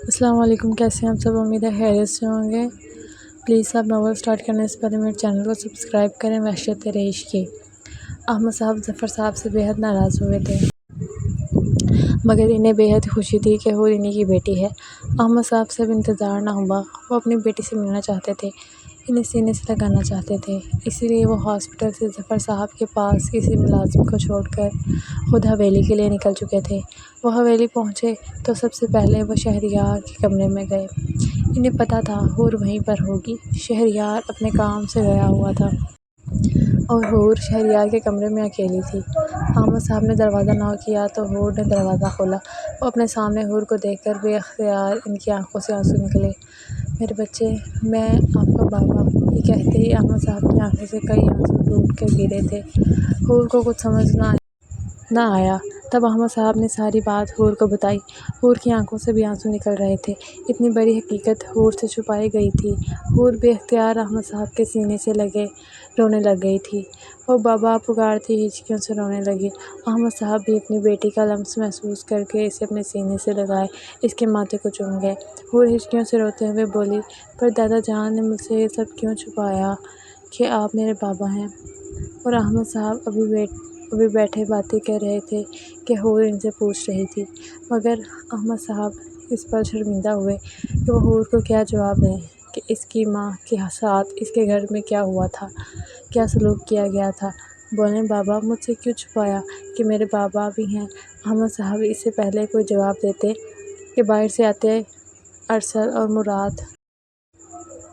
السلام علیکم، کیسے ہیں آپ سب؟ امید ہے خیریت سے ہوں گے۔ پلیز آپ ناول سٹارٹ کرنے سے پہلے میرے چینل کو سبسکرائب کریں۔ وحشت تیرے عشق کی۔ احمد صاحب ظفر صاحب سے بےحد ناراض ہوئے تھے، مگر انہیں بےحد خوشی تھی کہ حور انہی کی بیٹی ہے۔ احمد صاحب سے اب انتظار نہ ہوا، وہ اپنی بیٹی سے ملنا چاہتے تھے، انہیں سینے سے لگانا چاہتے تھے۔ اسی لیے وہ ہاسپٹل سے ظفر صاحب کے پاس کسی ملازم کو چھوڑ کر خود حویلی کے لیے نکل چکے تھے۔ وہ حویلی پہنچے تو سب سے پہلے وہ شہریار کے کمرے میں گئے۔ انہیں پتہ تھا حور وہیں پر ہوگی۔ شہریار اپنے کام سے گیا ہوا تھا اور حور شہریار کے کمرے میں اکیلی تھی۔ احمد صاحب نے دروازہ نوک کیا تو حور نے دروازہ کھولا۔ وہ اپنے سامنے حور کو دیکھ کر بے اختیار ان کی آنکھوں سے آنسو نکلے۔ میرے بچے، میں آپ کا بابا، یہ کہتے ہی احمد صاحب کی آنکھوں سے کئی آنسو ٹوٹ کر گرے تھے۔ حور کو کچھ سمجھ نہ آیا۔ تب احمد صاحب نے ساری بات حور کو بتائی۔ حور کی آنکھوں سے بھی آنسو نکل رہے تھے۔ اتنی بڑی حقیقت حور سے چھپائی گئی تھی۔ حور بے اختیار احمد صاحب کے سینے سے لگے رونے لگ گئی تھی۔ وہ بابا پکارتی ہچکیوں سے رونے لگی۔ احمد صاحب بھی اپنی بیٹی کا لمس محسوس کر کے اسے اپنے سینے سے لگائے اس کے ماتھے کو چوم گئے۔ حور ہچکیوں سے روتے ہوئے بولی، پر دادا جان نے مجھ سے یہ سب کیوں چھپایا کہ آپ میرے بابا ہیں؟ اور احمد صاحب ابھی بیٹھے باتیں کر رہے تھے کہ حور ان سے پوچھ رہی تھی، مگر احمد صاحب اس پر شرمندہ ہوئے کہ وہ حور کو کیا جواب دیں کہ اس کی ماں کے ساتھ اس کے گھر میں کیا ہوا تھا، کیا سلوک کیا گیا تھا۔ بولیں، بابا مجھ سے کیوں چھپایا کہ میرے بابا بھی ہیں؟ احمد صاحب اس سے پہلے کوئی جواب دیتے کہ باہر سے آتے ارسل اور مراد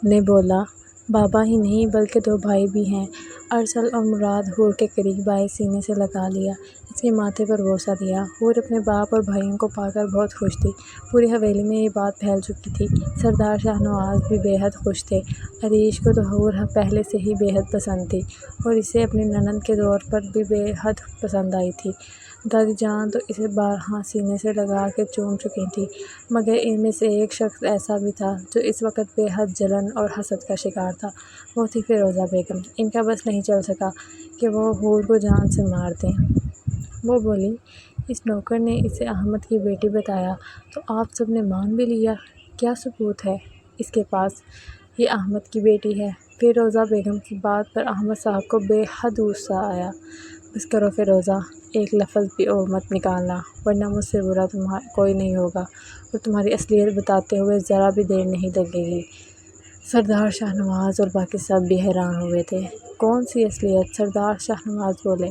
نے بولا، بابا ہی نہیں بلکہ دو بھائی بھی ہیں۔ ارسل اور مراد حور کے قریب آئے، سینے سے لگا لیا، اس کے ماتھے پر بوسہ دیا۔ حور اپنے باپ اور بھائیوں کو پا کر بہت خوش تھی۔ پوری حویلی میں یہ بات پھیل چکی تھی۔ سردار شاہ نواز بھی بے حد خوش تھے۔ عریش کو تو حور پہلے سے ہی بے حد پسند تھی اور اسے اپنی نند کے طور پر بھی بے حد پسند آئی تھی۔ دادی جان تو اسے بارہا سینے سے لگا کے چوم چکی تھیں، مگر ان میں سے ایک شخص ایسا بھی تھا جو اس وقت بے حد جلن اور حسد کا شکار تھا، وہ تھی فیروزہ بیگم۔ ان کا بس نہیں چل سکا کہ وہ حور کو جان سے مار دیں۔ وہ بولی، اس نوکر نے اسے احمد کی بیٹی بتایا تو آپ سب نے مان بھی لیا، کیا ثبوت ہے اس کے پاس؟ یہ احمد کی بیٹی ہے۔ فیروزہ بیگم کی بات پر احمد صاحب کو بے حد غصہ آیا۔ بس کرو فیروزہ، ایک لفظ بھی اور مت نکالنا، ورنہ مجھ سے برا کوئی نہیں ہوگا اور تمہاری اصلیت بتاتے ہوئے ذرا بھی دیر نہیں لگے گی۔ سردار شاہ نواز اور باقی سب بھی حیران ہوئے تھے۔ کون سی اصلیت؟ سردار شاہ نواز بولے،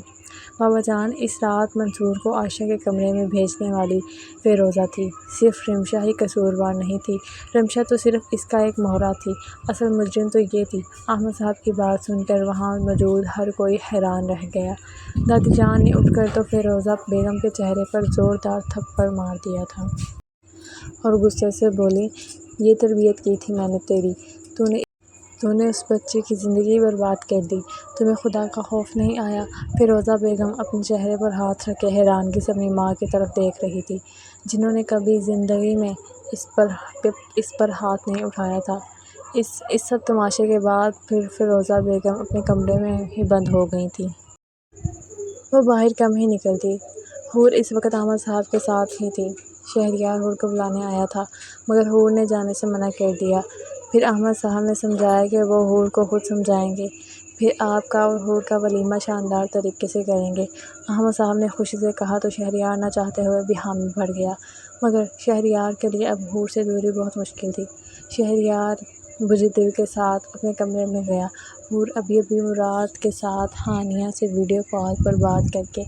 بابا جان، اس رات منصور کو عائشہ کے کمرے میں بھیجنے والی فیروزہ تھی، صرف رمشا ہی قصوروار نہیں تھی۔ رمشا تو صرف اس کا ایک مہرہ تھی، اصل مجرم تو یہ تھی۔ احمد صاحب کی بات سن کر وہاں موجود ہر کوئی حیران رہ گیا۔ دادی جان نے اٹھ کر تو فیروزہ بیگم کے چہرے پر زوردار تھپڑ مار دیا تھا اور غصے سے بولی، یہ تربیت کی تھی میں نے تیری، تو نے اس بچے کی زندگی برباد کر دی، تمہیں خدا کا خوف نہیں آیا؟ فیروزہ بیگم اپنے چہرے پر ہاتھ رکھے حیرانگی سے اپنی ماں کی طرف دیکھ رہی تھی، جنہوں نے کبھی زندگی میں اس پر ہاتھ نہیں اٹھایا تھا۔ اس سب تماشے کے بعد پھر فیروزہ بیگم اپنے کمرے میں ہی بند ہو گئی تھیں۔ وہ باہر کم ہی نکلتی۔ حور اس وقت احمد صاحب کے ساتھ ہی تھی۔ شہریار حور کو بلانے آیا تھا، مگر حور نے جانے سے منع کر دیا۔ پھر احمد صاحب نے سمجھایا کہ وہ حور کو خود سمجھائیں گے، پھر آپ کا اور حور کا ولیمہ شاندار طریقے سے کریں گے۔ احمد صاحب نے خوشی سے کہا تو شہریار نہ چاہتے ہوئے بھی حامی بھر گیا، مگر شہریار کے لیے اب حور سے دوری بہت مشکل تھی۔ شہریار بجھے دل کے ساتھ اپنے کمرے میں گیا۔ حور ابھی مراد کے ساتھ ہانیہ سے ویڈیو کال پر بات کر کے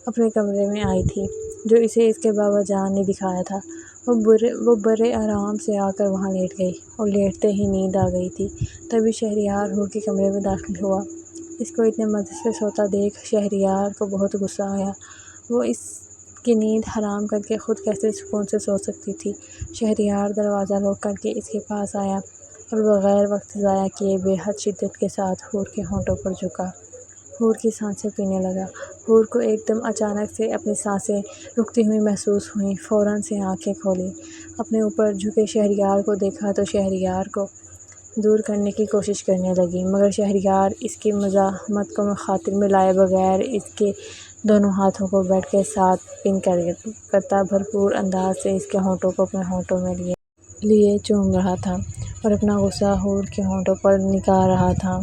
اپنے کمرے میں آئی تھی، جو اسے اس کے بابا جان نے دکھایا تھا۔ وہ برے آرام سے آ کر وہاں لیٹ گئی اور لیٹتے ہی نیند آ گئی تھی۔ تبھی شہریار حور کے کمرے میں داخل ہوا۔ اس کو اتنے مزے سے سوتا دیکھ شہریار کو بہت غصہ آیا۔ وہ اس کی نیند حرام کر کے خود کیسے سکون سے سو سکتی تھی؟ شہریار دروازہ لاک کر کے اس کے پاس آیا اور بغیر وقت ضائع کیے بے حد شدت کے ساتھ حور کے ہونٹوں پر جھکا۔ حور کی سانسیں پینے لگا۔ حور کو ایک دم اچانک سے اپنی سانسیں رکتی ہوئی محسوس ہوئیں۔ فوراً سے آنکھیں کھولیں، اپنے اوپر جھکے شہریار کو دیکھا تو شہریار کو دور کرنے کی کوشش کرنے لگی، مگر شہریار اس کی مزاحمت کو خاطر میں لائے بغیر اس کے دونوں ہاتھوں کو بیڈ کے ساتھ پن کرتا بھرپور انداز سے اس کے ہونٹوں کو اپنے ہونٹوں میں لیے۔ لیے چوم رہا تھا اور اپنا غصہ حور کے ہونٹوں پر نکال رہا تھا۔